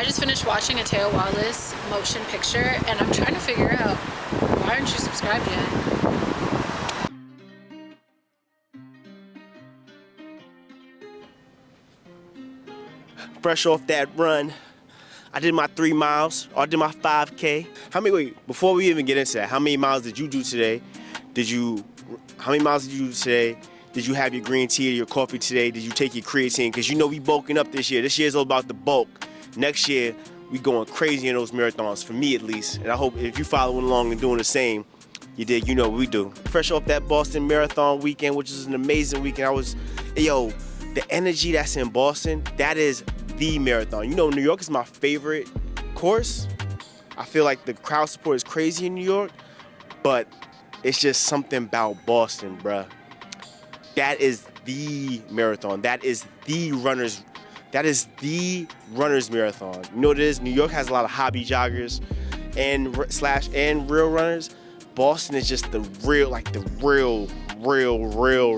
I just finished watching a Teo Wallace motion picture, and I'm trying to figure out, why aren't you subscribed yet? Fresh off that run, I did my 3 miles, or I did my 5K. Wait, before we even get into that, how many miles did you do today? How many miles did you do today? Did you have your green tea or your coffee today? Did you take your creatine? Because you know we bulking up this year. This year's all about the bulk. Next year, we going crazy in those marathons, for me at least. And I hope if you following along and doing the same, you know what we do. Fresh off that Boston Marathon weekend, which is an amazing weekend. The energy that's in Boston, that is the marathon. You know, New York is my favorite course. I feel like the crowd support is crazy in New York, but it's just something about Boston, bruh. That is the marathon. That is the runners marathon. You know what it is? New York has a lot of hobby joggers and real runners. Boston is just the real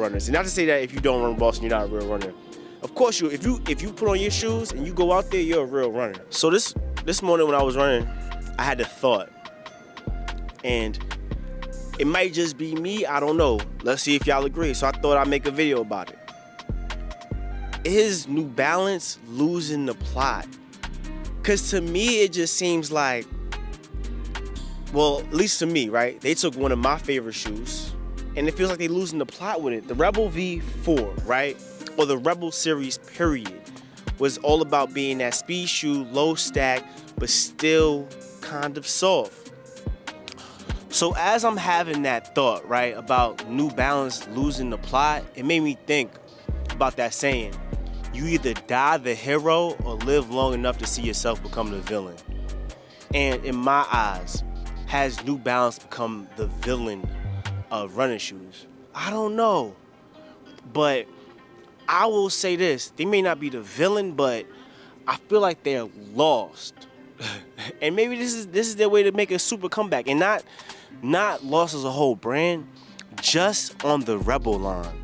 runners. And not to say that if you don't run Boston, you're not a real runner. Of course, if you put on your shoes and you go out there, you're a real runner. So this morning when I was running, I had a thought, and it might just be me, I don't know. Let's see if y'all agree. So I thought I'd make a video about it. Is New Balance losing the plot? Because to me, it just seems like, well, at least to me, right? They took one of my favorite shoes, and it feels like they're losing the plot with it. The Rebel V4, right? Or the Rebel series, period, was all about being that speed shoe, low stack, but still kind of soft. So as I'm having that thought, right, about New Balance losing the plot, it made me think about that saying, you either die the hero or live long enough to see yourself become the villain. And in my eyes, has New Balance become the villain of running shoes? I don't know. But I will say this, they may not be the villain, but I feel like they're lost. And maybe this is their way to make a super comeback. And not lost as a whole brand, just on the Rebel line.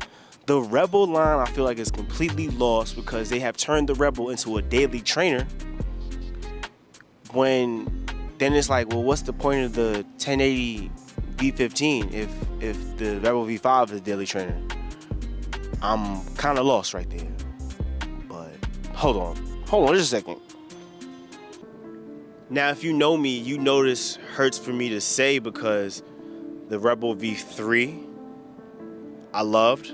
The Rebel line, I feel like, is completely lost because they have turned the Rebel into a daily trainer. Then it's like, well, what's the point of the 1080 V15 if the Rebel V5 is a daily trainer? I'm kind of lost right there. But hold on just a second. Now, if you know me, you know this hurts for me to say because the Rebel V3 I loved,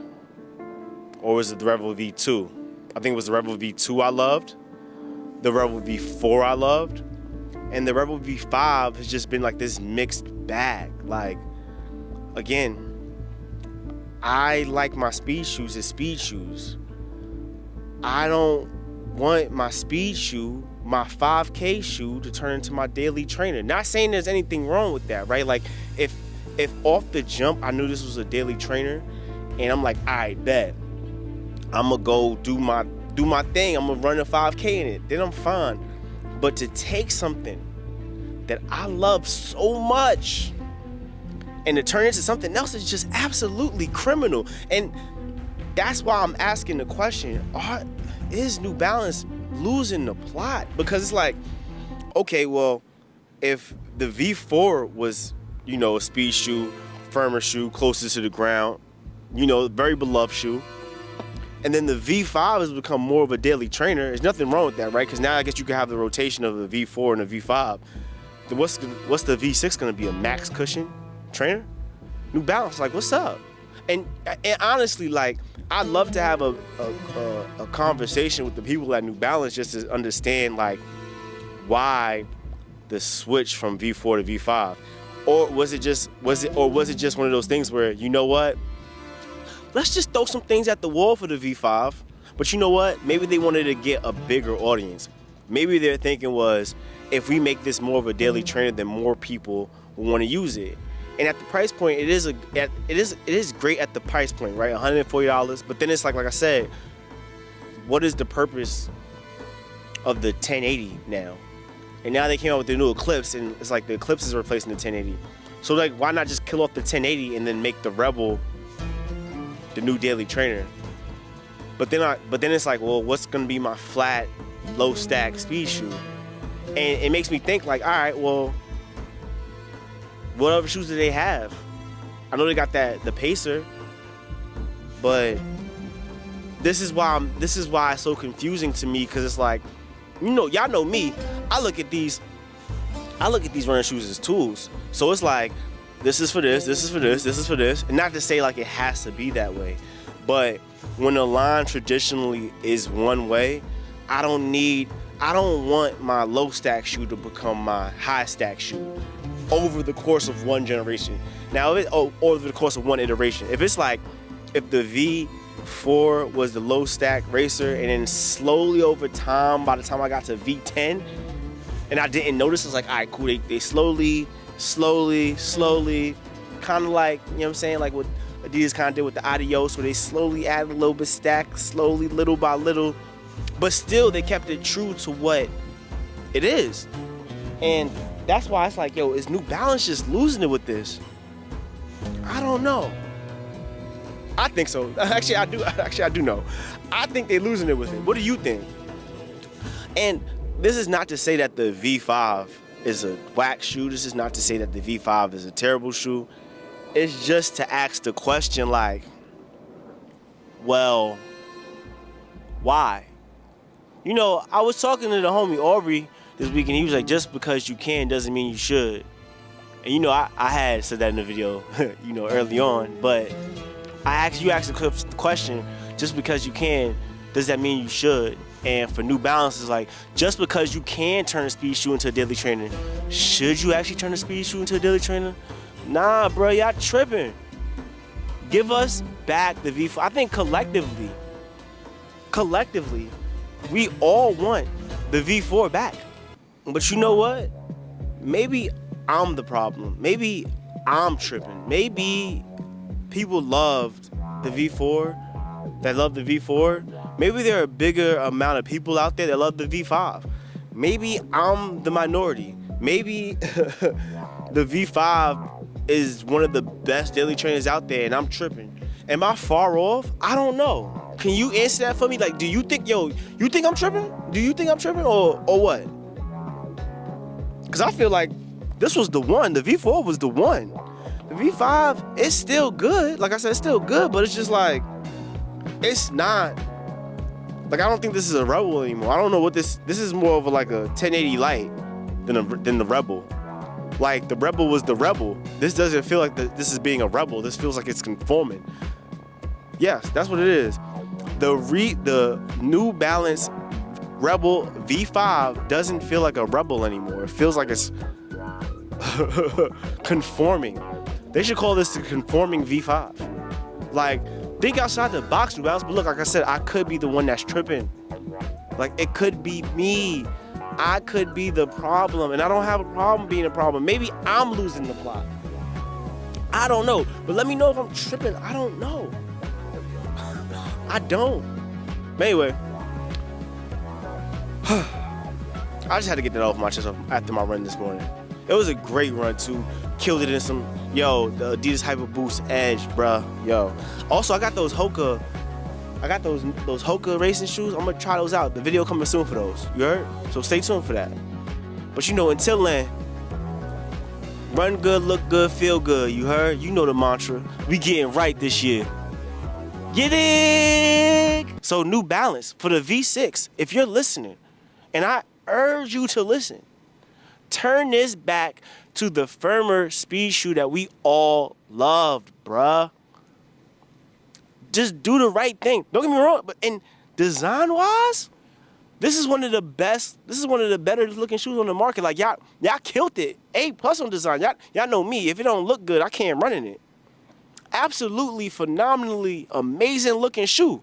or was it the Rebel V2? I think it was the Rebel V2 I loved, the Rebel V4 I loved, and the Rebel V5 has just been like this mixed bag. Like, again, I like my speed shoes as speed shoes. I don't want my speed shoe, my 5K shoe, to turn into my daily trainer. Not saying there's anything wrong with that, right? Like, if off the jump I knew this was a daily trainer, and I'm like, all right, bet, I'm gonna go do my thing, I'm gonna run a 5K in it, then I'm fine. But to take something that I love so much and to turn it into something else is just absolutely criminal. And that's why I'm asking the question, is New Balance losing the plot? Because it's like, okay, well, if the V4 was, a speed shoe, firmer shoe, closer to the ground, very beloved shoe, and then the V5 has become more of a daily trainer, there's nothing wrong with that, right? Because now I guess you can have the rotation of the V4 and the V5. Then what's the V6 gonna be, a max cushion trainer? New Balance, like, what's up? And honestly, like, I'd love to have a conversation with the people at New Balance just to understand, like, why the switch from V4 to V5, or was it just one of those things where, you know what, let's just throw some things at the wall for the V5, but you know what, maybe they wanted to get a bigger audience. Maybe their thinking was, if we make this more of a daily trainer, then more people will want to use it. And at the price point, it is great at the price point, right? $140. But then it's like I said, what is the purpose of the 1080 now? And now they came out with the new Eclipse, and it's like the Eclipse is replacing the 1080. So like, why not just kill off the 1080 and then make the Rebel the new daily trainer? But then it's like, well, what's gonna be my flat, low stack speed shoe? And it makes me think like, all right, well, what other shoes do they have? I know they got the Pacer, but this is why it's so confusing to me, because it's like, y'all know me. I look at these running shoes as tools. So it's like, this is for this, this is for this, this is for this. And not to say like it has to be that way, but when a line traditionally is one way, I don't want my low stack shoe to become my high stack shoe over the course of one generation. Now, over the course of one iteration. If it's like, if the V4 was the low stack racer, and then slowly over time, by the time I got to V10, and I didn't notice, it's like, all right, cool. They slowly, kind of like, you know what I'm saying? Like what Adidas kind of did with the Adios, where they slowly added a little bit stack, slowly, little by little, but still they kept it true to what it is. And that's why it's like, yo, is New Balance just losing it with this? I don't know. I think so. Actually, I do know. I think they're losing it with it. What do you think? And this is not to say that the V5 is a whack shoe. This is not to say that the V5 is a terrible shoe. It's just to ask the question like, well, why? I was talking to the homie Aubrey this week, and he was like, just because you can doesn't mean you should. And I had said that in the video, early on, but you asked the question, just because you can, does that mean you should? And for New Balance, it's like, just because you can turn a speed shoe into a daily trainer, should you actually turn a speed shoe into a daily trainer? Nah, bro, y'all tripping. Give us back the V4. I think collectively, we all want the V4 back. But you know what? Maybe I'm the problem. Maybe I'm tripping. Maybe people loved the V4, that love the V4. Maybe there are a bigger amount of people out there that love the V5. Maybe I'm the minority. Maybe the V5 is one of the best daily trainers out there and I'm tripping. Am I far off? I don't know. Can you answer that for me? Like, do you think, you think I'm tripping? Do you think I'm tripping or what? Because I feel like this was the one. The V4 was the one. The V5 is still good. Like I said, it's still good, but it's just like, it's not. Like, I don't think this is a Rebel anymore. I don't know what this is more of like a 1080 Lite than the Rebel. Like, the Rebel was the Rebel. This doesn't feel like this is being a Rebel. This feels like it's conforming. Yes, that's what it is. The New Balance Rebel V5 doesn't feel like a Rebel anymore. It feels like it's conforming. They should call this the conforming V5. Like, think outside the box, New Balance. But look, like I said, I could be the one that's tripping. Like, it could be me. I could be the problem, and I don't have a problem being a problem. Maybe I'm losing the plot. I don't know. But let me know if I'm tripping. I don't know. I don't. But anyway, I just had to get that off my chest after my run this morning. It was a great run too. Killed it in some, the Adidas Hyper Boost Edge, bruh. Also, I got those Hoka. I got those Hoka racing shoes. I'm gonna try those out. The video coming soon for those. You heard? So stay tuned for that. But until then, run good, look good, feel good. You heard? You know the mantra. We getting right this year. You dig? So New Balance for the V6, if you're listening, and I urge you to listen, turn this back to the firmer speed shoe that we all loved, bruh. Just do the right thing. Don't get me wrong, but in design-wise, this is one of the best. This is one of the better looking shoes on the market. Like, y'all killed it. A+ on design. Y'all know me. If it don't look good, I can't run in it. Absolutely phenomenally amazing looking shoe.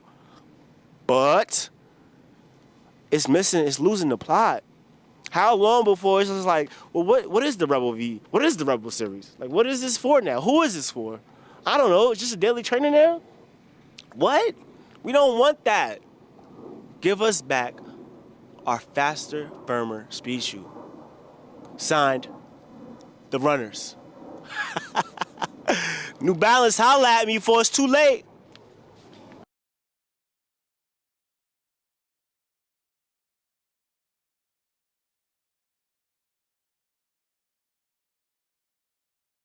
But it's losing the plot. How long before it's just like, well, what is the Rebel V? What is the Rebel series? Like, what is this for now? Who is this for? I don't know. It's just a daily trainer now? What? We don't want that. Give us back our faster, firmer speed shoe. Signed, the runners. New Balance, holla at me before it's too late.